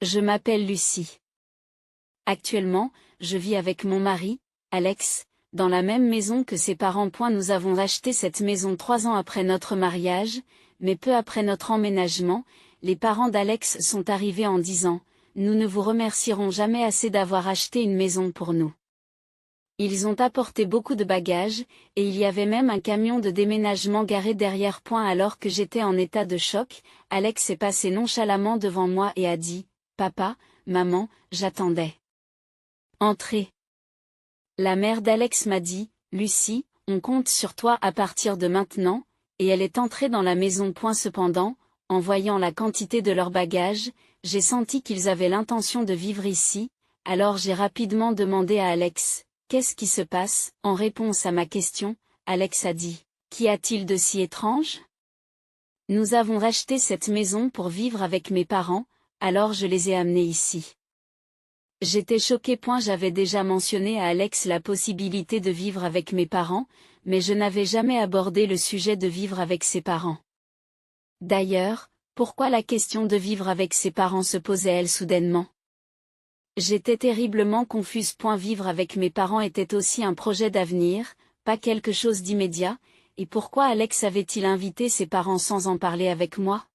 Je m'appelle Lucie. Actuellement, je vis avec mon mari, Alex, dans la même maison que ses parents. Nous avons acheté cette maison 3 ans après notre mariage, mais peu après notre emménagement, les parents d'Alex sont arrivés en disant « Nous ne vous remercierons jamais assez d'avoir acheté une maison pour nous ». Ils ont apporté beaucoup de bagages, et il y avait même un camion de déménagement garé derrière. Alors que j'étais en état de choc, Alex est passé nonchalamment devant moi et a dit « Papa, maman, j'attendais. Entrez ». La mère d'Alex m'a dit « Lucie, on compte sur toi à partir de maintenant », et elle est entrée dans la maison. Cependant, en voyant la quantité de leurs bagages, j'ai senti qu'ils avaient l'intention de vivre ici, alors j'ai rapidement demandé à Alex « Qu'est-ce qui se passe ?» En réponse à ma question, Alex a dit « Qu'y a-t-il de si étrange ? Nous avons racheté cette maison pour vivre avec mes parents, alors je les ai amenés ici. » J'étais choquée. J'avais déjà mentionné à Alex la possibilité de vivre avec mes parents, mais je n'avais jamais abordé le sujet de vivre avec ses parents. D'ailleurs, pourquoi la question de vivre avec ses parents se posait-elle soudainement? J'étais terriblement confuse. Vivre avec mes parents était aussi un projet d'avenir, pas quelque chose d'immédiat, et pourquoi Alex avait-il invité ses parents sans en parler avec moi?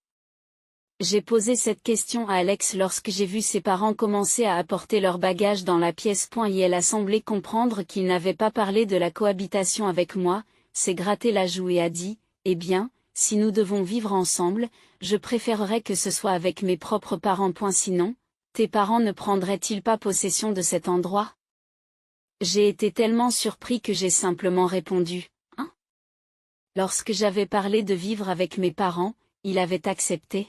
J'ai posé cette question à Alex lorsque j'ai vu ses parents commencer à apporter leurs bagages dans la pièce. Et elle a semblé comprendre qu'il n'avait pas parlé de la cohabitation avec moi, s'est gratté la joue et a dit « Eh bien, si nous devons vivre ensemble, je préférerais que ce soit avec mes propres parents. Sinon, tes parents ne prendraient-ils pas possession de cet endroit ?» J'ai été tellement surpris que j'ai simplement répondu « Hein ?» Lorsque j'avais parlé de vivre avec mes parents, il avait accepté.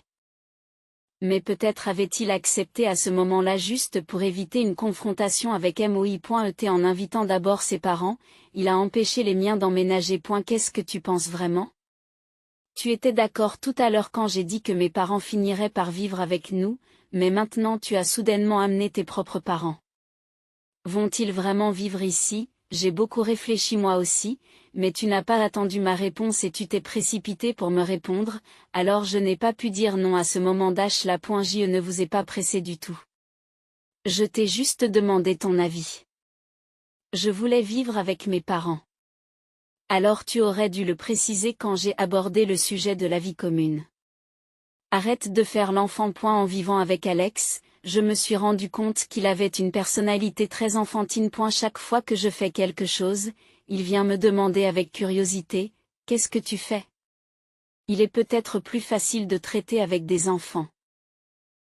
Mais peut-être avait-il accepté à ce moment-là juste pour éviter une confrontation avec moi.et en invitant d'abord ses parents, il a empêché les miens d'emménager. Qu'est-ce que tu penses vraiment? Tu étais d'accord tout à l'heure quand j'ai dit que mes parents finiraient par vivre avec nous, mais maintenant tu as soudainement amené tes propres parents. Vont-ils vraiment vivre ici? J'ai beaucoup réfléchi moi aussi, mais tu n'as pas attendu ma réponse et tu t'es précipité pour me répondre, alors je n'ai pas pu dire non à ce moment. Je ne vous ai pas pressé du tout. Je t'ai juste demandé ton avis. Je voulais vivre avec mes parents. Alors tu aurais dû le préciser quand j'ai abordé le sujet de la vie commune. Arrête de faire l'enfant. En vivant avec Alex, je me suis rendu compte qu'il avait une personnalité très enfantine. Chaque fois que je fais quelque chose, il vient me demander avec curiosité « Qu'est-ce que tu fais ?» Il est peut-être plus facile de traiter avec des enfants.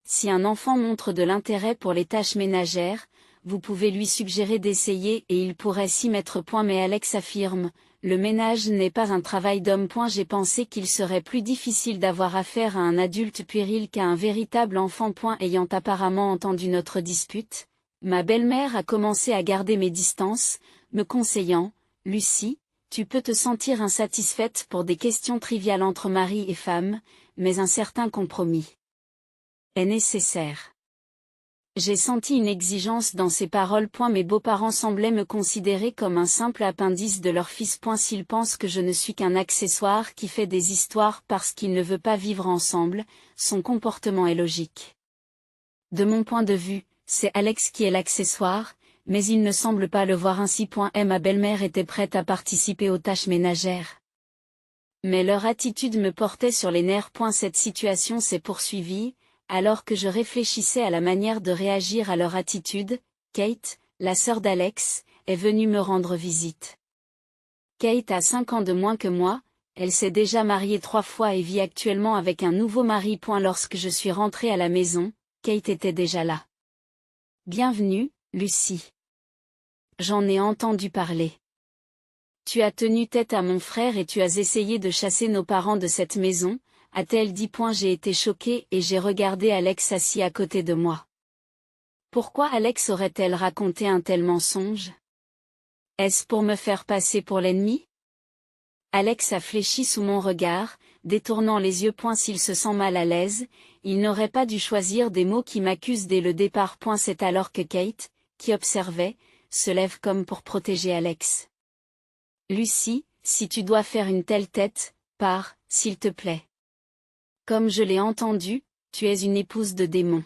Si un enfant montre de l'intérêt pour les tâches ménagères, vous pouvez lui suggérer d'essayer et il pourrait s'y mettre. Mais Alex affirme « Le ménage n'est pas un travail d'homme. » J'ai pensé qu'il serait plus difficile d'avoir affaire à un adulte puéril qu'à un véritable enfant. Ayant apparemment entendu notre dispute, ma belle-mère a commencé à garder mes distances, me conseillant « Lucie, tu peux te sentir insatisfaite pour des questions triviales entre mari et femme, mais un certain compromis est nécessaire. » J'ai senti une exigence dans ces paroles. Mes beaux-parents semblaient me considérer comme un simple appendice de leur fils. S'ils pensent que je ne suis qu'un accessoire qui fait des histoires parce qu'il ne veut pas vivre ensemble, son comportement est logique. De mon point de vue, c'est Alex qui est l'accessoire, mais il ne semble pas le voir ainsi. Ma belle-mère était prête à participer aux tâches ménagères. Mais leur attitude me portait sur les nerfs. Cette situation s'est poursuivie. Alors que je réfléchissais à la manière de réagir à leur attitude, Kate, la sœur d'Alex, est venue me rendre visite. Kate a 5 ans de moins que moi, elle s'est déjà mariée 3 fois et vit actuellement avec un nouveau mari. Lorsque je suis rentrée à la maison, Kate était déjà là. Bienvenue, Lucie. J'en ai entendu parler. Tu as tenu tête à mon frère et tu as essayé de chasser nos parents de cette maison, a-t-elle dit. J'ai été choquée et j'ai regardé Alex assis à côté de moi. Pourquoi Alex aurait-elle raconté un tel mensonge? Est-ce pour me faire passer pour l'ennemi? Alex a fléchi sous mon regard, détournant les yeux. S'il se sent mal à l'aise, il n'aurait pas dû choisir des mots qui m'accusent dès le départ. C'est alors que Kate, qui observait, se lève comme pour protéger Alex. Lucie, si tu dois faire une telle tête, pars, s'il te plaît. Comme je l'ai entendu, tu es une épouse de démon.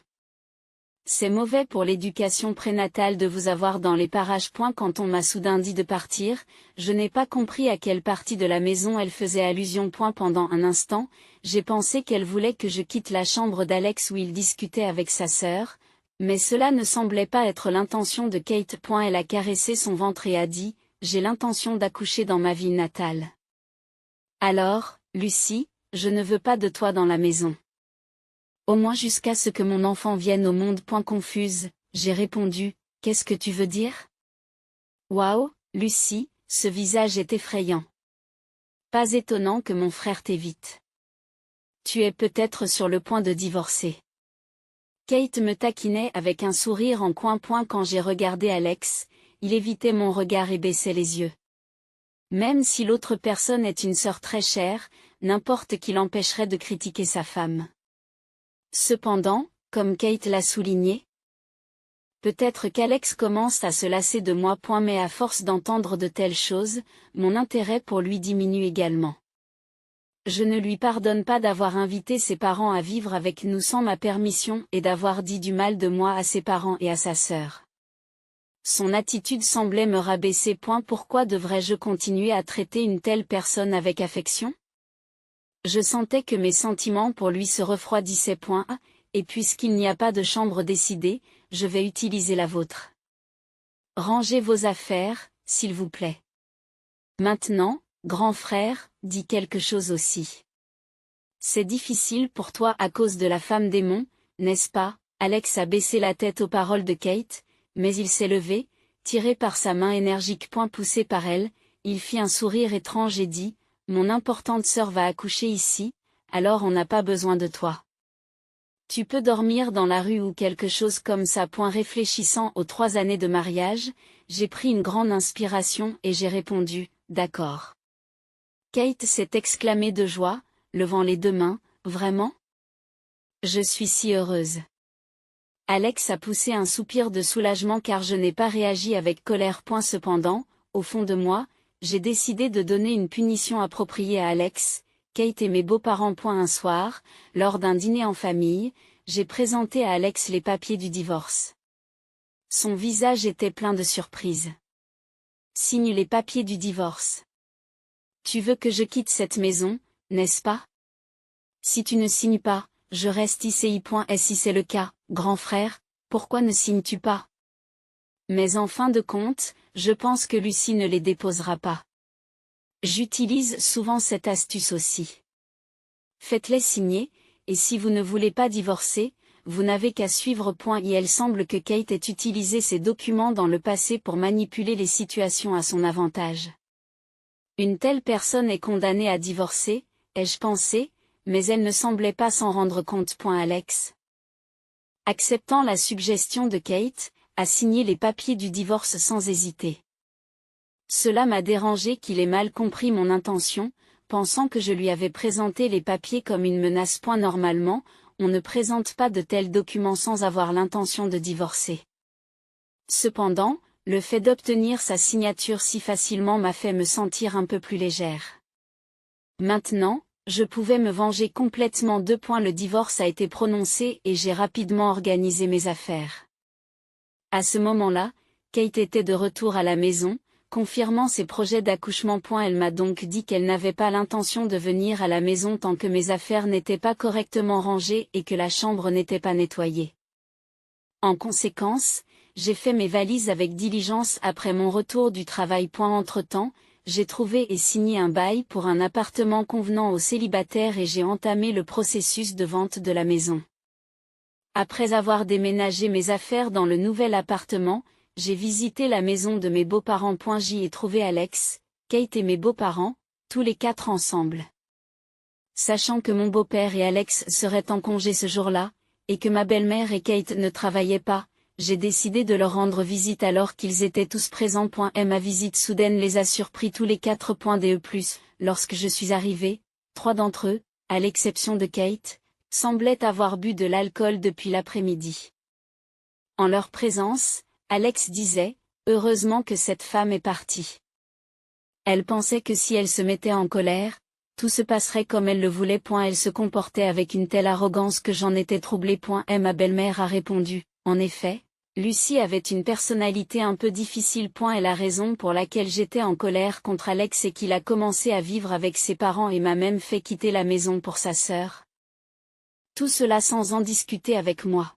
C'est mauvais pour l'éducation prénatale de vous avoir dans les parages. Quand on m'a soudain dit de partir, je n'ai pas compris à quelle partie de la maison elle faisait allusion. Pendant un instant, j'ai pensé qu'elle voulait que je quitte la chambre d'Alex où il discutait avec sa sœur, mais cela ne semblait pas être l'intention de Kate. Elle a caressé son ventre et a dit, « J'ai l'intention d'accoucher dans ma ville natale. » Alors, Lucy, je ne veux pas de toi dans la maison. Au moins jusqu'à ce que mon enfant vienne au monde. Confuse, j'ai répondu, qu'est-ce que tu veux dire? Waouh, Lucy, ce visage est effrayant. Pas étonnant que mon frère t'évite. Tu es peut-être sur le point de divorcer. Kate me taquinait avec un sourire en coin. Quand j'ai regardé Alex, il évitait mon regard et baissait les yeux. Même si l'autre personne est une sœur très chère, n'importe qui l'empêcherait de critiquer sa femme. Cependant, comme Kate l'a souligné, peut-être qu'Alex commence à se lasser de moi. Mais à force d'entendre de telles choses, mon intérêt pour lui diminue également. Je ne lui pardonne pas d'avoir invité ses parents à vivre avec nous sans ma permission et d'avoir dit du mal de moi à ses parents et à sa sœur. Son attitude semblait me rabaisser. Pourquoi devrais-je continuer à traiter une telle personne avec affection? Je sentais que mes sentiments pour lui se refroidissaient. Et puisqu'il n'y a pas de chambre décidée, je vais utiliser la vôtre. Rangez vos affaires, s'il vous plaît. Maintenant, grand frère, dis quelque chose aussi. C'est difficile pour toi à cause de la femme démon, n'est-ce pas? Alex a baissé la tête aux paroles de Kate, mais il s'est levé, tiré par sa main énergique. Poussé par elle, il fit un sourire étrange et dit, mon importante sœur va accoucher ici, alors on n'a pas besoin de toi. Tu peux dormir dans la rue ou quelque chose comme ça. Réfléchissant aux 3 années de mariage, j'ai pris une grande inspiration et j'ai répondu, d'accord. Kate s'est exclamée de joie, levant les 2 mains, vraiment? Je suis si heureuse. Alex a poussé un soupir de soulagement car je n'ai pas réagi avec colère. Cependant, au fond de moi, j'ai décidé de donner une punition appropriée à Alex, Kate et mes beaux-parents. Un soir, lors d'un dîner en famille, j'ai présenté à Alex les papiers du divorce. Son visage était plein de surprise. Signe les papiers du divorce. Tu veux que je quitte cette maison, n'est-ce pas? Si tu ne signes pas, je reste ici. Et si c'est le cas, grand frère, pourquoi ne signes-tu pas? Mais en fin de compte, je pense que Lucy ne les déposera pas. J'utilise souvent cette astuce aussi. Faites-les signer, et si vous ne voulez pas divorcer, vous n'avez qu'à suivre. Il semble que Kate ait utilisé ces documents dans le passé pour manipuler les situations à son avantage. Une telle personne est condamnée à divorcer, ai-je pensé, mais elle ne semblait pas s'en rendre compte. Alex, acceptant la suggestion de Kate, a signé les papiers du divorce sans hésiter. Cela m'a dérangé qu'il ait mal compris mon intention, pensant que je lui avais présenté les papiers comme une menace. Normalement, on ne présente pas de tels documents sans avoir l'intention de divorcer. Cependant, le fait d'obtenir sa signature si facilement m'a fait me sentir un peu plus légère. Maintenant, je pouvais me venger complètement. Le divorce a été prononcé et j'ai rapidement organisé mes affaires. À ce moment-là, Kate était de retour à la maison, confirmant ses projets d'accouchement. Elle m'a donc dit qu'elle n'avait pas l'intention de venir à la maison tant que mes affaires n'étaient pas correctement rangées et que la chambre n'était pas nettoyée. En conséquence, j'ai fait mes valises avec diligence après mon retour du travail. Entre-temps, j'ai trouvé et signé un bail pour un appartement convenant aux célibataires et j'ai entamé le processus de vente de la maison. Après avoir déménagé mes affaires dans le nouvel appartement, j'ai visité la maison de mes beaux-parents. J'y ai trouvé Alex, Kate et mes beaux-parents, tous les 4 ensemble. Sachant que mon beau-père et Alex seraient en congé ce jour-là, et que ma belle-mère et Kate ne travaillaient pas, j'ai décidé de leur rendre visite alors qu'ils étaient tous présents. Ma visite soudaine les a surpris tous les 4. Lorsque je suis arrivée, 3 d'entre eux, à l'exception de Kate, semblaient avoir bu de l'alcool depuis l'après-midi. En leur présence, Alex disait, « Heureusement que cette femme est partie. » Elle pensait que si elle se mettait en colère, tout se passerait comme elle le voulait. Elle se comportait avec une telle arrogance que j'en étais troublée. Ma belle-mère a répondu, En effet, Lucie avait une personnalité un peu difficile. Est la raison pour laquelle j'étais en colère contre Alex et qu'il a commencé à vivre avec ses parents et m'a même fait quitter la maison pour sa sœur. Tout cela sans en discuter avec moi.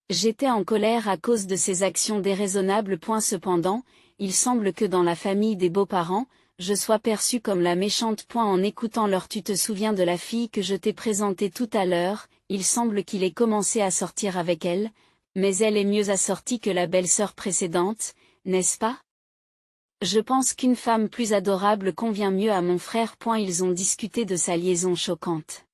J'étais en colère à cause de ses actions déraisonnables. Cependant, il semble que dans la famille des beaux-parents, je sois perçue comme la méchante. En écoutant leur tu te souviens de la fille que je t'ai présentée tout à l'heure, il semble qu'il ait commencé à sortir avec elle, mais elle est mieux assortie que la belle-sœur précédente, n'est-ce pas? Je pense qu'une femme plus adorable convient mieux à mon frère. Ils ont discuté de sa liaison choquante.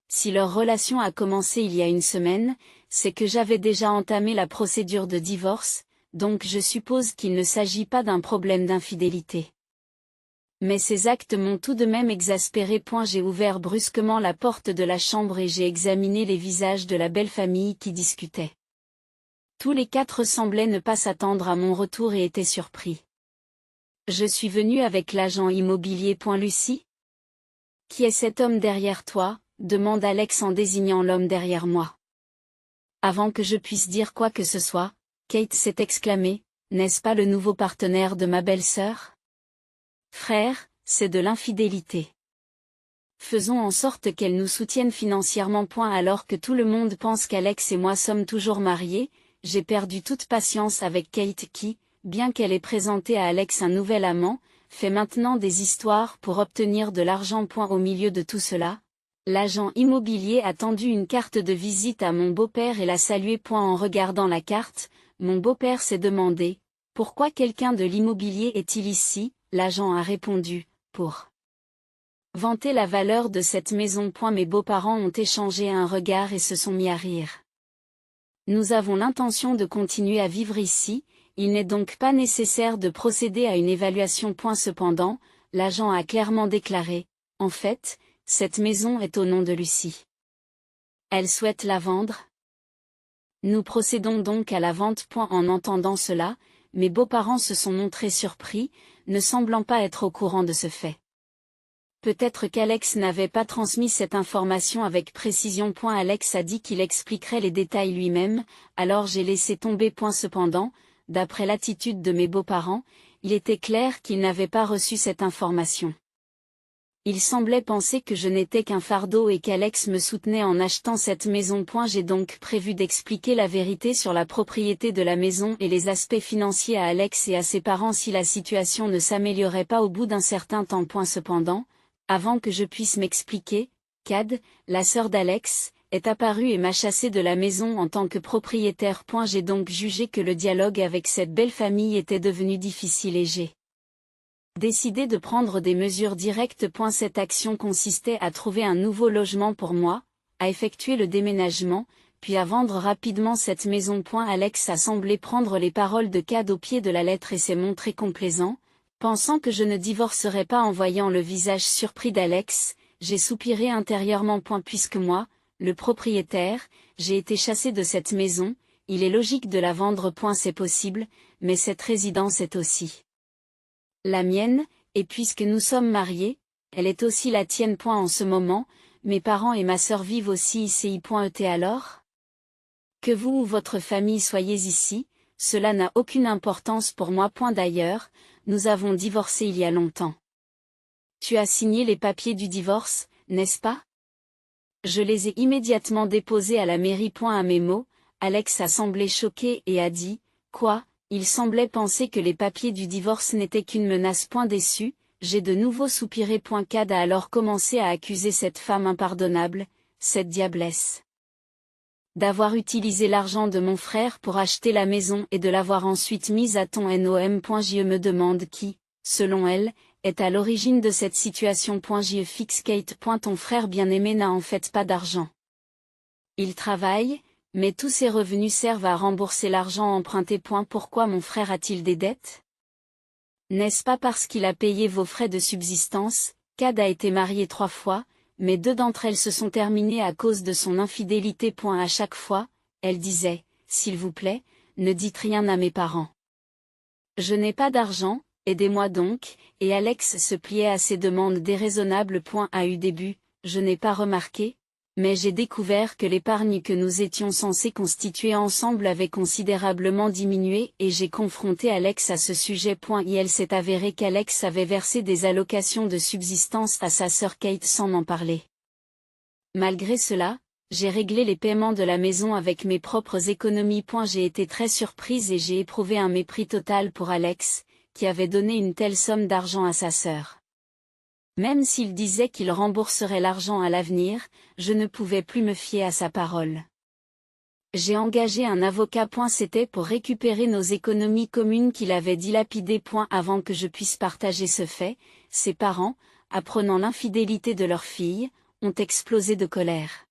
Si leur relation a commencé il y a une semaine, c'est que j'avais déjà entamé la procédure de divorce, donc je suppose qu'il ne s'agit pas d'un problème d'infidélité. Mais ces actes m'ont tout de même exaspéré. J'ai ouvert brusquement la porte de la chambre et j'ai examiné les visages de la belle famille qui discutait. Tous les quatre semblaient ne pas s'attendre à mon retour et étaient surpris. Je suis venu avec l'agent immobilier. Lucie? Qui est cet homme derrière toi? Demande Alex en désignant l'homme derrière moi. Avant que je puisse dire quoi que ce soit, Kate s'est exclamée, n'est-ce pas le nouveau partenaire de ma belle-sœur? Frère, c'est de l'infidélité. Faisons en sorte qu'elle nous soutienne financièrement. Alors que tout le monde pense qu'Alex et moi sommes toujours mariés, j'ai perdu toute patience avec Kate qui, bien qu'elle ait présenté à Alex un nouvel amant, fait maintenant des histoires pour obtenir de l'argent. Au milieu de tout cela, l'agent immobilier a tendu une carte de visite à mon beau-père et l'a salué. En regardant la carte, mon beau-père s'est demandé, pourquoi quelqu'un de l'immobilier est-il ici? L'agent a répondu, pour vanter la valeur de cette maison. Mes beaux-parents ont échangé un regard et se sont mis à rire. Nous avons l'intention de continuer à vivre ici, il n'est donc pas nécessaire de procéder à une évaluation. Cependant, l'agent a clairement déclaré, en fait, cette maison est au nom de Lucie. Elle souhaite la vendre? Nous procédons donc à la vente. En entendant cela, mes beaux-parents se sont montrés surpris, ne semblant pas être au courant de ce fait. Peut-être qu'Alex n'avait pas transmis cette information avec précision. Alex a dit qu'il expliquerait les détails lui-même, alors j'ai laissé tomber. Cependant, d'après l'attitude de mes beaux-parents, il était clair qu'ils n'avaient pas reçu cette information. Il semblait penser que je n'étais qu'un fardeau et qu'Alex me soutenait en achetant cette maison. J'ai donc prévu d'expliquer la vérité sur la propriété de la maison et les aspects financiers à Alex et à ses parents si la situation ne s'améliorait pas au bout d'un certain temps. Cependant, avant que je puisse m'expliquer, Cad, la sœur d'Alex, est apparue et m'a chassé de la maison en tant que propriétaire. J'ai donc jugé que le dialogue avec cette belle famille était devenu difficile et j'ai décidé de prendre des mesures directes. Cette action consistait à trouver un nouveau logement pour moi, à effectuer le déménagement, puis à vendre rapidement cette maison. Alex a semblé prendre les paroles de Cad au pied de la lettre et s'est montré complaisant, pensant que je ne divorcerais pas. En voyant le visage surpris d'Alex, j'ai soupiré intérieurement. Puisque moi, le propriétaire, j'ai été chassé de cette maison, il est logique de la vendre. C'est possible, mais cette résidence est aussi la mienne, et puisque nous sommes mariés, elle est aussi la tienne. En ce moment, mes parents et ma sœur vivent aussi ici. Alors? Que vous ou votre famille soyez ici, cela n'a aucune importance pour moi. D'ailleurs, nous avons divorcé il y a longtemps. Tu as signé les papiers du divorce, n'est-ce pas? Je les ai immédiatement déposés à la mairie. À mes mots, Alex a semblé choqué et a dit, quoi? Il semblait penser que les papiers du divorce n'étaient qu'une menace. Déçu, j'ai de nouveau soupiré. Cad a alors commencé à accuser cette femme impardonnable, cette diablesse, d'avoir utilisé l'argent de mon frère pour acheter la maison et de l'avoir ensuite mise à ton nom. Je me demande qui, selon elle, est à l'origine de cette situation. Je fixe Kate. Ton frère bien-aimé n'a en fait pas d'argent. Il travaille, mais tous ses revenus servent à rembourser l'argent emprunté. Pourquoi mon frère a-t-il des dettes? N'est-ce pas parce qu'il a payé vos frais de subsistance? Cad a été marié 3 fois, mais 2 d'entre elles se sont terminées à cause de son infidélité. À chaque fois, elle disait, s'il vous plaît, ne dites rien à mes parents. Je n'ai pas d'argent, aidez-moi donc, et Alex se pliait à ses demandes déraisonnables. A eu début, je n'ai pas remarqué, Mais j'ai découvert que l'épargne que nous étions censés constituer ensemble avait considérablement diminué et j'ai confronté Alex à ce sujet. Il s'est avéré qu'Alex avait versé des allocations de subsistance à sa sœur Kate sans m'en parler. Malgré cela, j'ai réglé les paiements de la maison avec mes propres économies. J'ai été très surprise et j'ai éprouvé un mépris total pour Alex, qui avait donné une telle somme d'argent à sa sœur. Même s'il disait qu'il rembourserait l'argent à l'avenir, je ne pouvais plus me fier à sa parole. J'ai engagé un avocat. C'était pour récupérer nos économies communes qu'il avait dilapidées. Avant que je puisse partager ce fait, ses parents, apprenant l'infidélité de leur fille, ont explosé de colère.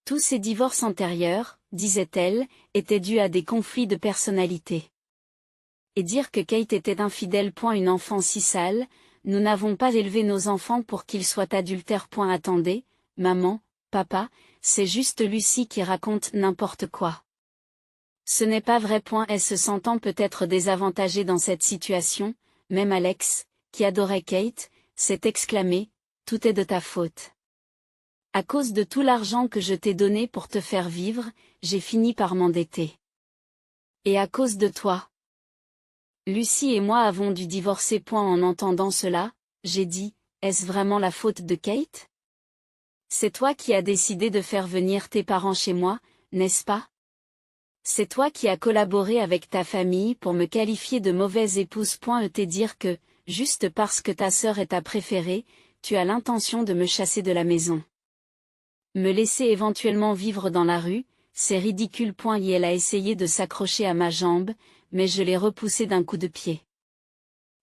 Tous ces divorces antérieurs, disait-elle, étaient dus à des conflits de personnalité. Et dire que Kate était infidèle. Une enfant si sale, nous n'avons pas élevé nos enfants pour qu'ils soient adultères. Attendez, maman, papa, c'est juste Lucie qui raconte n'importe quoi. Ce n'est pas vrai. Elle se sentant peut-être désavantagée dans cette situation, même Alex, qui adorait Kate, s'est exclamé, tout est de ta faute. À cause de tout l'argent que je t'ai donné pour te faire vivre, j'ai fini par m'endetter. Et à cause de toi. Lucie et moi avons dû divorcer. En entendant cela, j'ai dit, est-ce vraiment la faute de Kate? C'est toi qui as décidé de faire venir tes parents chez moi, n'est-ce pas? C'est toi qui as collaboré avec ta famille pour me qualifier de mauvaise épouse. Et dire que, juste parce que ta sœur est ta préférée, tu as l'intention de me chasser de la maison. Me laisser éventuellement vivre dans la rue, c'est ridicule. Elle a essayé de s'accrocher à ma jambe, mais je l'ai repoussée d'un coup de pied.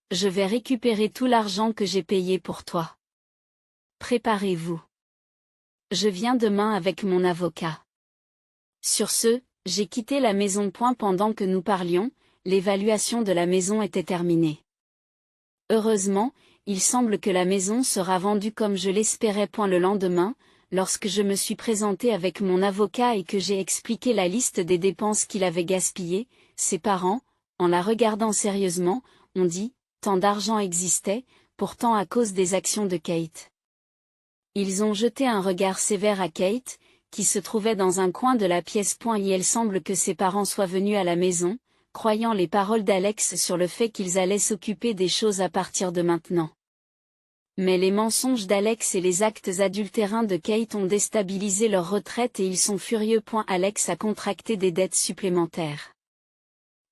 Je vais récupérer tout l'argent que j'ai payé pour toi. Préparez-vous. Je viens demain avec mon avocat. Sur ce, j'ai quitté la maison. Pendant que nous parlions, l'évaluation de la maison était terminée. Heureusement, il semble que la maison sera vendue comme je l'espérais. Le lendemain, lorsque je me suis présenté avec mon avocat et que j'ai expliqué la liste des dépenses qu'il avait gaspillées, ses parents, en la regardant sérieusement, ont dit, tant d'argent existait, pourtant à cause des actions de Kate. Ils ont jeté un regard sévère à Kate, qui se trouvait dans un coin de la pièce. Il semble que ses parents soient venus à la maison, croyant les paroles d'Alex sur le fait qu'ils allaient s'occuper des choses à partir de maintenant. Mais les mensonges d'Alex et les actes adultérins de Kate ont déstabilisé leur retraite et ils sont furieux. Alex a contracté des dettes supplémentaires.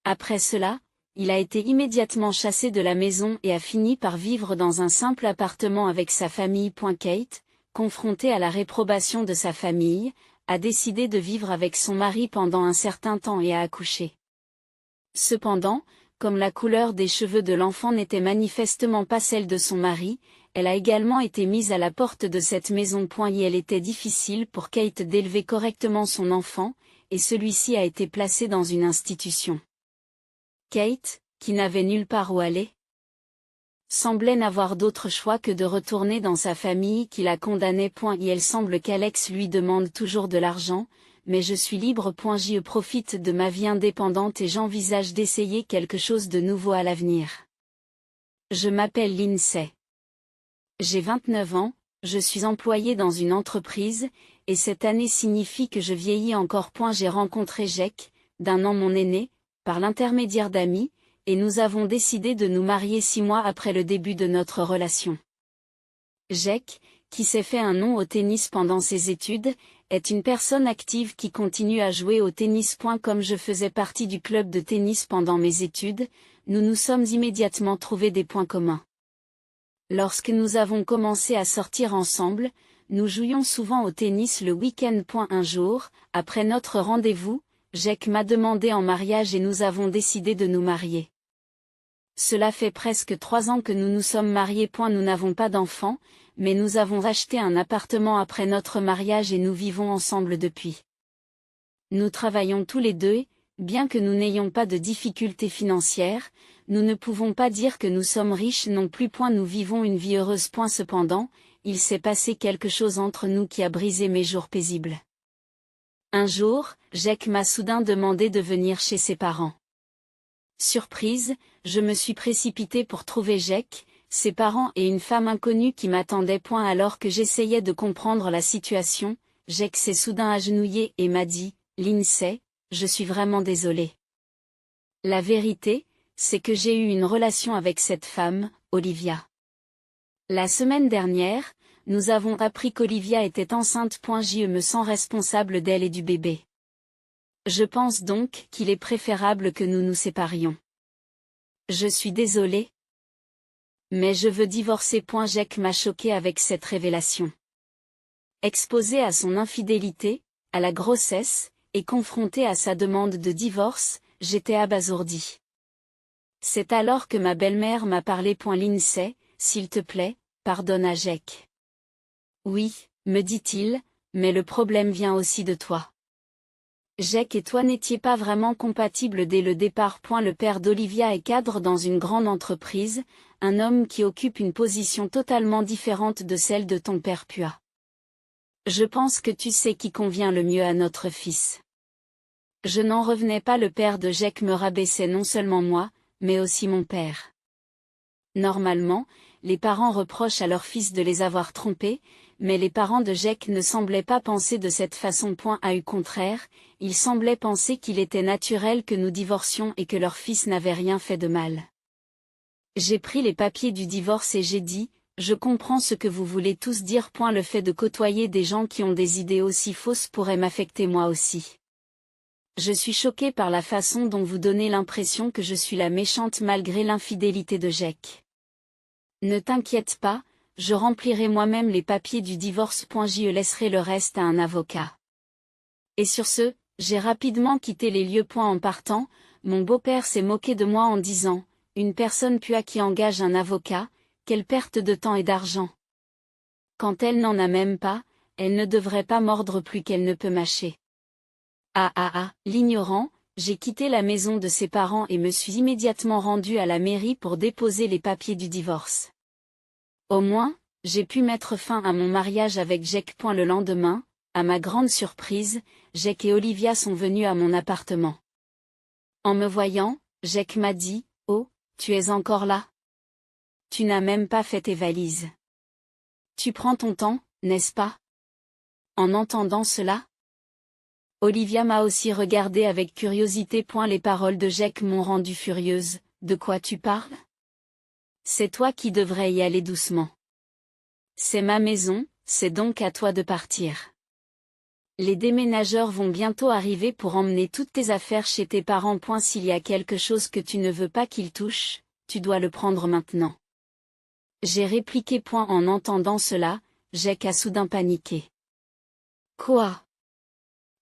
Après cela, il a été immédiatement chassé de la maison et a fini par vivre dans un simple appartement avec sa famille. Kate, confrontée à la réprobation de sa famille, a décidé de vivre avec son mari pendant un certain temps et a accouché. Cependant, comme la couleur des cheveux de l'enfant n'était manifestement pas celle de son mari, elle a également été mise à la porte de cette maison. Il était difficile pour Kate d'élever correctement son enfant, et celui-ci a été placé dans une institution. Kate, qui n'avait nulle part où aller, semblait n'avoir d'autre choix que de retourner dans sa famille qui la condamnait. Il semble qu'Alex lui demande toujours de l'argent, mais je suis libre. Je profite de ma vie indépendante et j'envisage d'essayer quelque chose de nouveau à l'avenir. Je m'appelle Lindsay. J'ai 29 ans, je suis employée dans une entreprise, et cette année signifie que je vieillis encore. J'ai rencontré Jake, d'1 an mon aîné, par l'intermédiaire d'amis, et nous avons décidé de nous marier 6 mois après le début de notre relation. Jake, qui s'est fait un nom au tennis pendant ses études, est une personne active qui continue à jouer au tennis. Comme je faisais partie du club de tennis pendant mes études, nous nous sommes immédiatement trouvés des points communs. Lorsque nous avons commencé à sortir ensemble, nous jouions souvent au tennis le week-end. Un jour, après notre rendez-vous, Jake m'a demandé en mariage et nous avons décidé de nous marier. Cela fait presque 3 ans que nous nous sommes mariés. Nous n'avons pas d'enfants, mais nous avons acheté un appartement après notre mariage et nous vivons ensemble depuis. Nous travaillons tous les deux, bien que nous n'ayons pas de difficultés financières, nous ne pouvons pas dire que nous sommes riches non plus. Nous vivons une vie heureuse. Cependant, il s'est passé quelque chose entre nous qui a brisé mes jours paisibles. Un jour, Jake m'a soudain demandé de venir chez ses parents. Surprise, je me suis précipitée pour trouver Jake, ses parents et une femme inconnue qui m'attendaient. Alors que j'essayais de comprendre la situation, Jake s'est soudain agenouillé et m'a dit, Lindsay, je suis vraiment désolé. La vérité, c'est que j'ai eu une relation avec cette femme, Olivia. La semaine dernière, nous avons appris qu'Olivia était enceinte. Je me sens responsable d'elle et du bébé. Je pense donc qu'il est préférable que nous nous séparions. Je suis désolé. Mais je veux divorcer. Jake m'a choqué avec cette révélation. Exposé à son infidélité, à la grossesse, et confronté à sa demande de divorce, j'étais abasourdi. C'est alors que ma belle-mère m'a parlé. Lindsay, s'il te plaît, pardonne à Jake. Oui, me dit-il, mais le problème vient aussi de toi. Jake et toi n'étiez pas vraiment compatibles dès le départ. Le père d'Olivia est cadre dans une grande entreprise, un homme qui occupe une position totalement différente de celle de ton père Pua. Je pense que tu sais qui convient le mieux à notre fils. Je n'en revenais pas. Le père de Jake me rabaissait non seulement moi, mais aussi mon père. Normalement, les parents reprochent à leur fils de les avoir trompés, mais les parents de Jake ne semblaient pas penser de cette façon. Au contraire, ils semblaient penser qu'il était naturel que nous divorcions et que leur fils n'avait rien fait de mal. J'ai pris les papiers du divorce et j'ai dit, je comprends ce que vous voulez tous dire. Le fait de côtoyer des gens qui ont des idées aussi fausses pourrait m'affecter moi aussi. Je suis choquée par la façon dont vous donnez l'impression que je suis la méchante malgré l'infidélité de Jake. Ne t'inquiète pas, je remplirai moi-même les papiers du divorce. Je laisserai le reste à un avocat. Et sur ce, j'ai rapidement quitté les lieux. En partant, mon beau-père s'est moqué de moi en disant, une personne Pua qui engage un avocat, quelle perte de temps et d'argent. Quand elle n'en a même pas, elle ne devrait pas mordre plus qu'elle ne peut mâcher. L'ignorant, j'ai quitté la maison de ses parents et me suis immédiatement rendu à la mairie pour déposer les papiers du divorce. Au moins, j'ai pu mettre fin à mon mariage avec Jake. Le lendemain, à ma grande surprise, Jake et Olivia sont venus à mon appartement. En me voyant, Jake m'a dit, « Oh, tu es encore là? Tu n'as même pas fait tes valises. Tu prends ton temps, n'est-ce pas ?» En entendant cela, Olivia m'a aussi regardé avec curiosité. Les paroles de Jake m'ont rendue furieuse. De quoi tu parles? C'est toi qui devrais y aller doucement. C'est ma maison, c'est donc à toi de partir. Les déménageurs vont bientôt arriver pour emmener toutes tes affaires chez tes parents. S'il y a quelque chose que tu ne veux pas qu'ils touchent, tu dois le prendre maintenant. J'ai répliqué. En entendant cela, Jake a soudain paniqué. Quoi?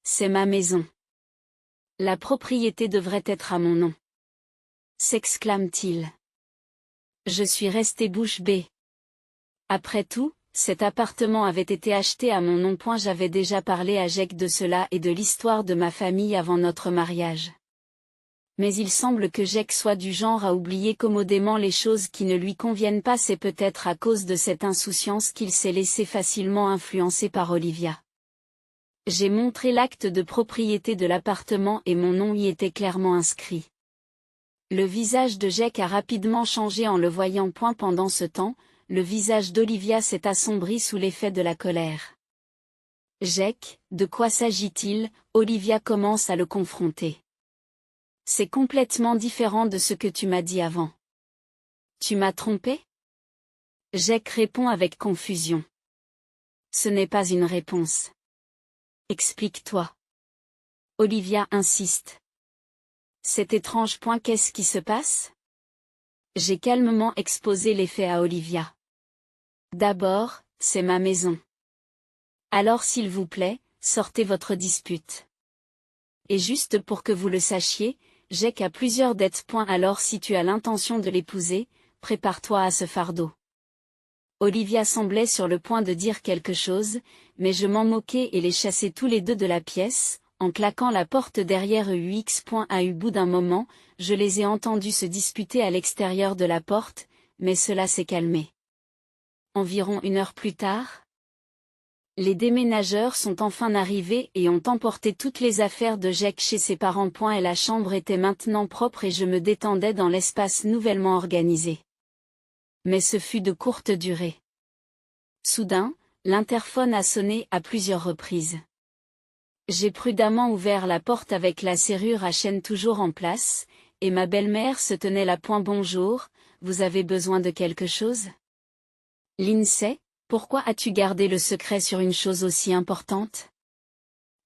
C'est ma maison. La propriété devrait être à mon nom. S'exclame-t-il. Je suis resté bouche bée. Après tout, cet appartement avait été acheté à mon nom. J'avais déjà parlé à Jake de cela et de l'histoire de ma famille avant notre mariage. Mais il semble que Jake soit du genre à oublier commodément les choses qui ne lui conviennent pas. C'est peut-être à cause de cette insouciance qu'il s'est laissé facilement influencer par Olivia. J'ai montré l'acte de propriété de l'appartement et mon nom y était clairement inscrit. Le visage de Jake a rapidement changé en le voyant. Pendant ce temps, le visage d'Olivia s'est assombri sous l'effet de la colère. Jake, de quoi s'agit-il? Olivia commence à le confronter. C'est complètement différent de ce que tu m'as dit avant. Tu m'as trompé? Jake répond avec confusion. Ce n'est pas une réponse. Explique-toi. Olivia insiste. C'est étrange. Qu'est-ce qui se passe? J'ai calmement exposé les faits à Olivia. D'abord, c'est ma maison. Alors s'il vous plaît, sortez votre dispute. Et juste pour que vous le sachiez, Jake a plusieurs dettes. Alors si tu as l'intention de l'épouser, prépare-toi à ce fardeau. Olivia semblait sur le point de dire quelque chose, mais je m'en moquais et les chassai tous les deux de la pièce, en claquant la porte derrière eux. Au bout d'un moment, je les ai entendus se disputer à l'extérieur de la porte, mais cela s'est calmé. Environ 1 heure plus tard, les déménageurs sont enfin arrivés et ont emporté toutes les affaires de Jake chez ses parents. Et la chambre était maintenant propre et je me détendais dans l'espace nouvellement organisé. Mais ce fut de courte durée. Soudain, L'interphone a sonné à plusieurs reprises. J'ai prudemment ouvert la porte avec la serrure à chaîne toujours en place, et ma belle-mère se tenait là. Bonjour, vous avez besoin de quelque chose? Lindsay, pourquoi as-tu gardé le secret sur une chose aussi importante?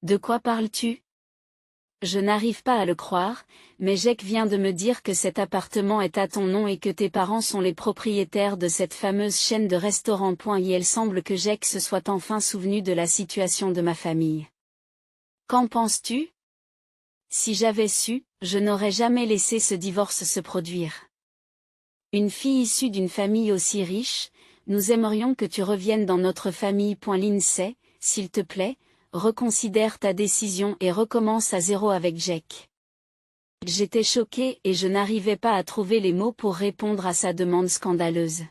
De quoi parles-tu? Je n'arrive pas à le croire, mais Jake vient de me dire que cet appartement est à ton nom et que tes parents sont les propriétaires de cette fameuse chaîne de restaurants. Il semble que Jake se soit enfin souvenu de la situation de ma famille. Qu'en penses-tu? Si j'avais su, je n'aurais jamais laissé ce divorce se produire. Une fille issue d'une famille aussi riche, nous aimerions que tu reviennes dans notre famille. Lindsay, s'il te plaît, reconsidère ta décision et recommence à zéro avec Jake. J'étais choquée et je n'arrivais pas à trouver les mots pour répondre à sa demande scandaleuse.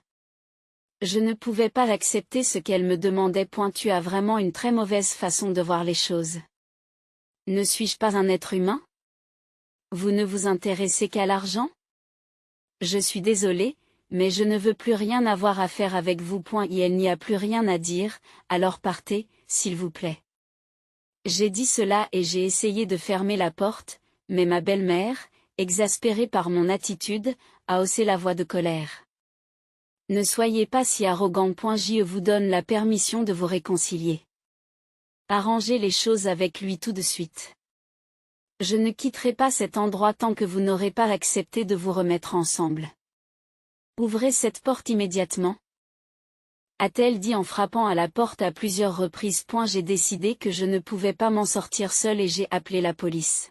Je ne pouvais pas accepter ce qu'elle me demandait. Tu as vraiment une très mauvaise façon de voir les choses. Ne suis-je pas un être humain? Vous ne vous intéressez qu'à l'argent? Je suis désolée, mais je ne veux plus rien avoir à faire avec vous. Il n'y a plus rien à dire, alors partez, s'il vous plaît. J'ai dit cela et j'ai essayé de fermer la porte, mais ma belle-mère, exaspérée par mon attitude, a haussé la voix de colère. Ne soyez pas si arrogant. Je vous donne la permission de vous réconcilier. Arrangez les choses avec lui tout de suite. Je ne quitterai pas cet endroit tant que vous n'aurez pas accepté de vous remettre ensemble. Ouvrez cette porte immédiatement, a-t-elle dit en frappant à la porte à plusieurs reprises. J'ai décidé que je ne pouvais pas m'en sortir seule et j'ai appelé la police.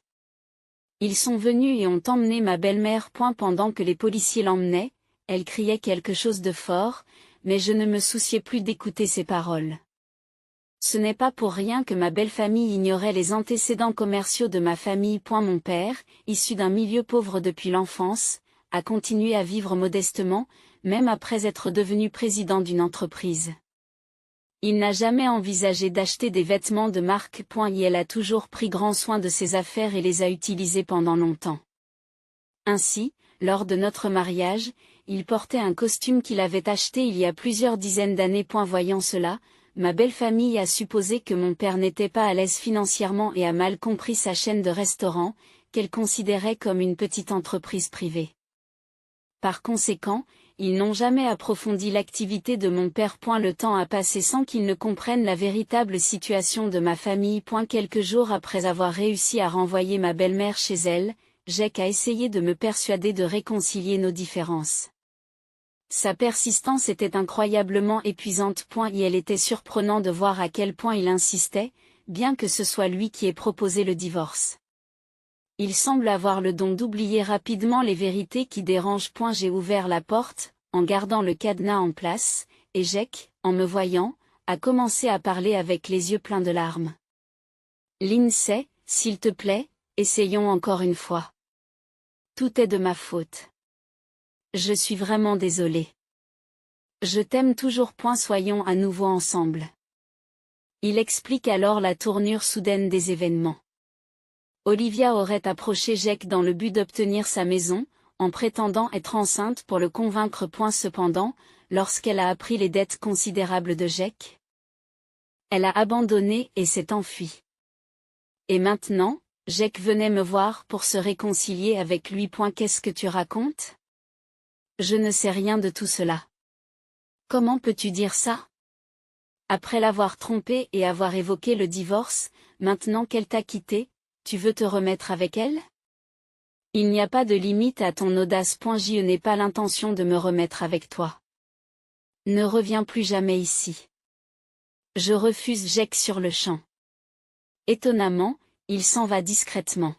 Ils sont venus et ont emmené ma belle-mère. Pendant que les policiers l'emmenaient, elle criait quelque chose de fort, mais je ne me souciais plus d'écouter ses paroles. Ce n'est pas pour rien que ma belle famille ignorait les antécédents commerciaux de ma famille. Mon père, issu d'un milieu pauvre depuis l'enfance, a continué à vivre modestement, même après être devenu président d'une entreprise. Il n'a jamais envisagé d'acheter des vêtements de marque. Elle a toujours pris grand soin de ses affaires et les a utilisés pendant longtemps. Ainsi, lors de notre mariage, il portait un costume qu'il avait acheté il y a plusieurs dizaines d'années. Voyant cela, ma belle famille a supposé que mon père n'était pas à l'aise financièrement et a mal compris sa chaîne de restaurants, qu'elle considérait comme une petite entreprise privée. Par conséquent, ils n'ont jamais approfondi l'activité de mon père. Le temps a passé sans qu'ils ne comprennent la véritable situation de ma famille. Quelques jours après avoir réussi à renvoyer ma belle-mère chez elle, Jake a essayé de me persuader de réconcilier nos différences. Sa persistance était incroyablement épuisante. Et elle était surprenant de voir à quel point il insistait, bien que ce soit lui qui ait proposé le divorce. Il semble avoir le don d'oublier rapidement les vérités qui dérangent. J'ai ouvert la porte, en gardant le cadenas en place, et Jake, en me voyant, a commencé à parler avec les yeux pleins de larmes. Lindsay, s'il te plaît, essayons encore une fois. Tout est de ma faute. Je suis vraiment désolée. Je t'aime toujours. Soyons à nouveau ensemble. Il explique alors la tournure soudaine des événements. Olivia aurait approché Jake dans le but d'obtenir sa maison, en prétendant être enceinte pour le convaincre. Cependant, lorsqu'elle a appris les dettes considérables de Jake, elle a abandonné et s'est enfuie. Et maintenant, Jake venait me voir pour se réconcilier avec lui. Qu'est-ce que tu racontes? Je ne sais rien de tout cela. Comment peux-tu dire ça? Après l'avoir trompé et avoir évoqué le divorce, maintenant qu'elle t'a quitté, tu veux te remettre avec elle? Il n'y a pas de limite à ton audace. Je n'ai pas l'intention de me remettre avec toi. Ne reviens plus jamais ici. Je refuse Jake sur le champ. Étonnamment, il s'en va discrètement.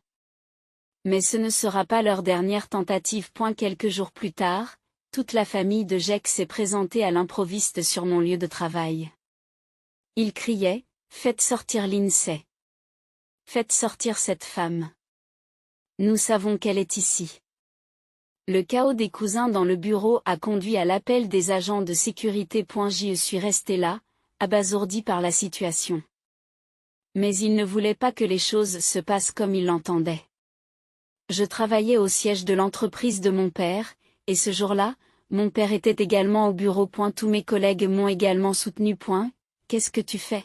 Mais ce ne sera pas leur dernière tentative. Quelques jours plus tard, toute la famille de Jake s'est présentée à l'improviste sur mon lieu de travail. Ils criaient, « Faites sortir Lindsay. Faites sortir cette femme. Nous savons qu'elle est ici. » Le chaos des cousins dans le bureau a conduit à l'appel des agents de sécurité. Je suis resté là, abasourdi par la situation. Mais ils ne voulaient pas que les choses se passent comme ils l'entendaient. Je travaillais au siège de l'entreprise de mon père, et ce jour-là, mon père était également au bureau. Tous mes collègues m'ont également soutenu. Qu'est-ce que tu fais?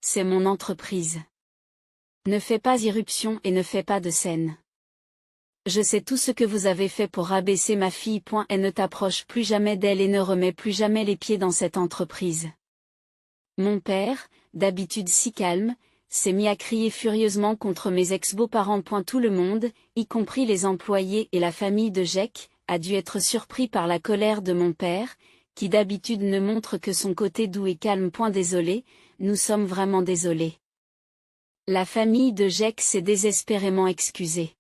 C'est mon entreprise. Ne fais pas irruption et ne fais pas de scène. Je sais tout ce que vous avez fait pour rabaisser ma fille. Et ne t'approche plus jamais d'elle et ne remets plus jamais les pieds dans cette entreprise. Mon père, d'habitude si calme, s'est mis à crier furieusement contre mes ex-beaux-parents. Tout le monde, y compris les employés et la famille de Jake, a dû être surpris par la colère de mon père, qui d'habitude ne montre que son côté doux et calme. Désolé, nous sommes vraiment désolés. La famille de Jake s'est désespérément excusée.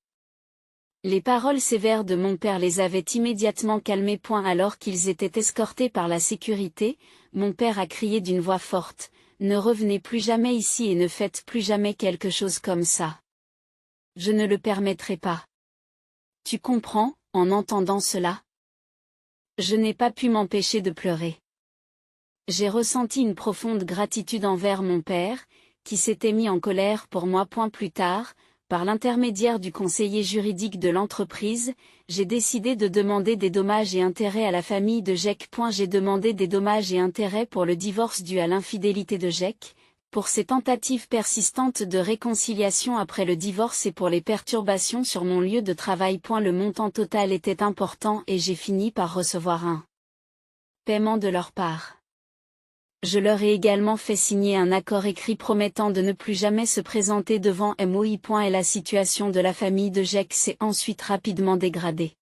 Les paroles sévères de mon père les avaient immédiatement calmés. Alors qu'ils étaient escortés par la sécurité, mon père a crié d'une voix forte, « Ne revenez plus jamais ici et ne faites plus jamais quelque chose comme ça. Je ne le permettrai pas. » Tu comprends, en entendant cela? Je n'ai pas pu m'empêcher de pleurer. J'ai ressenti une profonde gratitude envers mon père, qui s'était mis en colère pour moi. Plus tard, par l'intermédiaire du conseiller juridique de l'entreprise, j'ai décidé de demander des dommages et intérêts à la famille de Jake. J'ai demandé des dommages et intérêts pour le divorce dû à l'infidélité de Jake, pour ses tentatives persistantes de réconciliation après le divorce et pour les perturbations sur mon lieu de travail. Le montant total était important et j'ai fini par recevoir un paiement de leur part. Je leur ai également fait signer un accord écrit promettant de ne plus jamais se présenter devant moi. Et la situation de la famille de Jake s'est ensuite rapidement dégradée.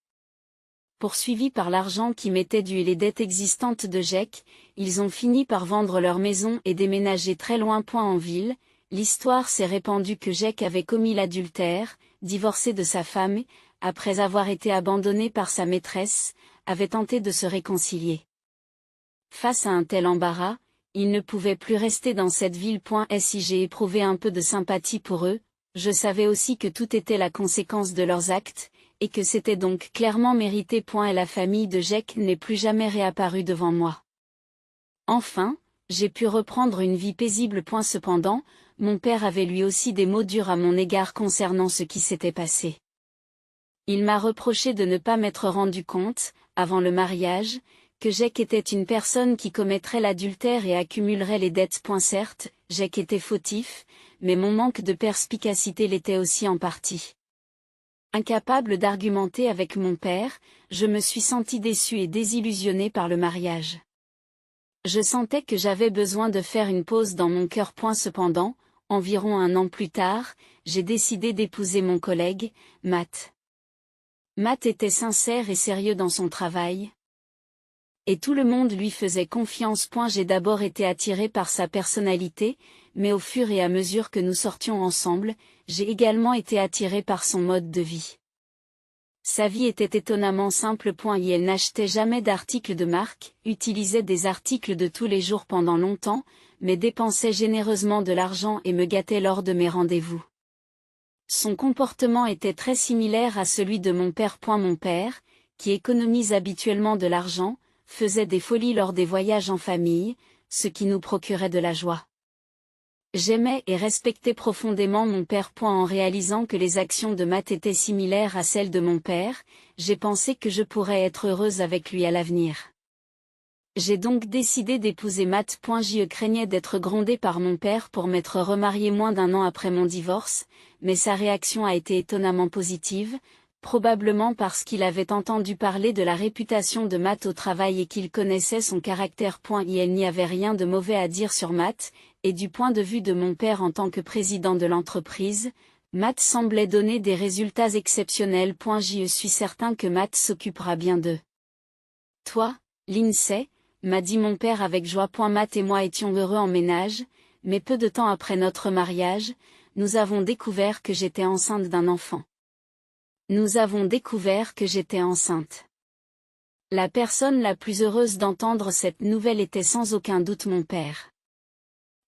Poursuivis par l'argent qui m'était dû et les dettes existantes de Jake, ils ont fini par vendre leur maison et déménager très loin. En ville, l'histoire s'est répandue que Jake avait commis l'adultère, divorcé de sa femme, après avoir été abandonné par sa maîtresse, avait tenté de se réconcilier. Face à un tel embarras, ils ne pouvaient plus rester dans cette ville. Si j'ai éprouvé un peu de sympathie pour eux, je savais aussi que tout était la conséquence de leurs actes, et que c'était donc clairement mérité. Et la famille de Jake n'est plus jamais réapparue devant moi. Enfin, j'ai pu reprendre une vie paisible. Cependant, mon père avait lui aussi des mots durs à mon égard concernant ce qui s'était passé. Il m'a reproché de ne pas m'être rendu compte, avant le mariage, que Jake était une personne qui commettrait l'adultère et accumulerait les dettes. Certes, Jake était fautif, mais mon manque de perspicacité l'était aussi en partie. Incapable d'argumenter avec mon père, je me suis senti déçu et désillusionné par le mariage. Je sentais que j'avais besoin de faire une pause dans mon cœur. Cependant, environ 1 an plus tard, j'ai décidé d'épouser mon collègue, Matt. Matt était sincère et sérieux dans son travail. Et tout le monde lui faisait confiance. J'ai d'abord été attiré par sa personnalité, mais au fur et à mesure que nous sortions ensemble, j'ai également été attiré par son mode de vie. Sa vie était étonnamment simple. Elle n'achetait jamais d'articles de marque, utilisait des articles de tous les jours pendant longtemps, mais dépensait généreusement de l'argent et me gâtait lors de mes rendez-vous. Son comportement était très similaire à celui de mon père. Mon père, qui économise habituellement de l'argent, faisait des folies lors des voyages en famille, ce qui nous procurait de la joie. J'aimais et respectais profondément mon père. En réalisant que les actions de Matt étaient similaires à celles de mon père, j'ai pensé que je pourrais être heureuse avec lui à l'avenir. J'ai donc décidé d'épouser Matt. Je craignais d'être grondée par mon père pour m'être remariée moins d'1 an après mon divorce, mais sa réaction a été étonnamment positive, probablement parce qu'il avait entendu parler de la réputation de Matt au travail et qu'il connaissait son caractère. Il n'y avait rien de mauvais à dire sur Matt, et du point de vue de mon père en tant que président de l'entreprise, Matt semblait donner des résultats exceptionnels. Je suis certain que Matt s'occupera bien d'eux. Toi, Lindsay, m'a dit mon père avec joie. Matt et moi étions heureux en ménage, mais peu de temps après notre mariage, nous avons découvert que j'étais enceinte d'un enfant. Nous avons découvert que j'étais enceinte. La personne la plus heureuse d'entendre cette nouvelle était sans aucun doute mon père.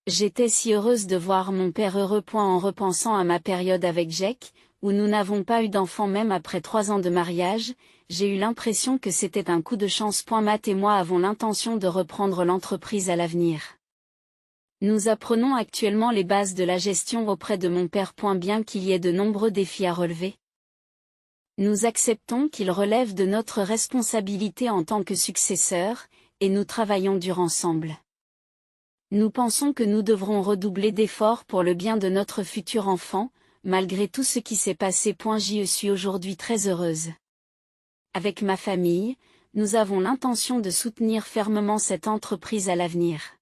J'étais si heureuse de voir mon père heureux. En repensant à ma période avec Jake, où nous n'avons pas eu d'enfant même après 3 ans de mariage, j'ai eu l'impression que c'était un coup de chance. Matt et moi avons l'intention de reprendre l'entreprise à l'avenir. Nous apprenons actuellement les bases de la gestion auprès de mon père. Bien qu'il y ait de nombreux défis à relever, nous acceptons qu'ils relèvent de notre responsabilité en tant que successeurs, et nous travaillons dur ensemble. Nous pensons que nous devrons redoubler d'efforts pour le bien de notre futur enfant, malgré tout ce qui s'est passé. Je suis aujourd'hui très heureuse. Avec ma famille, nous avons l'intention de soutenir fermement cette entreprise à l'avenir.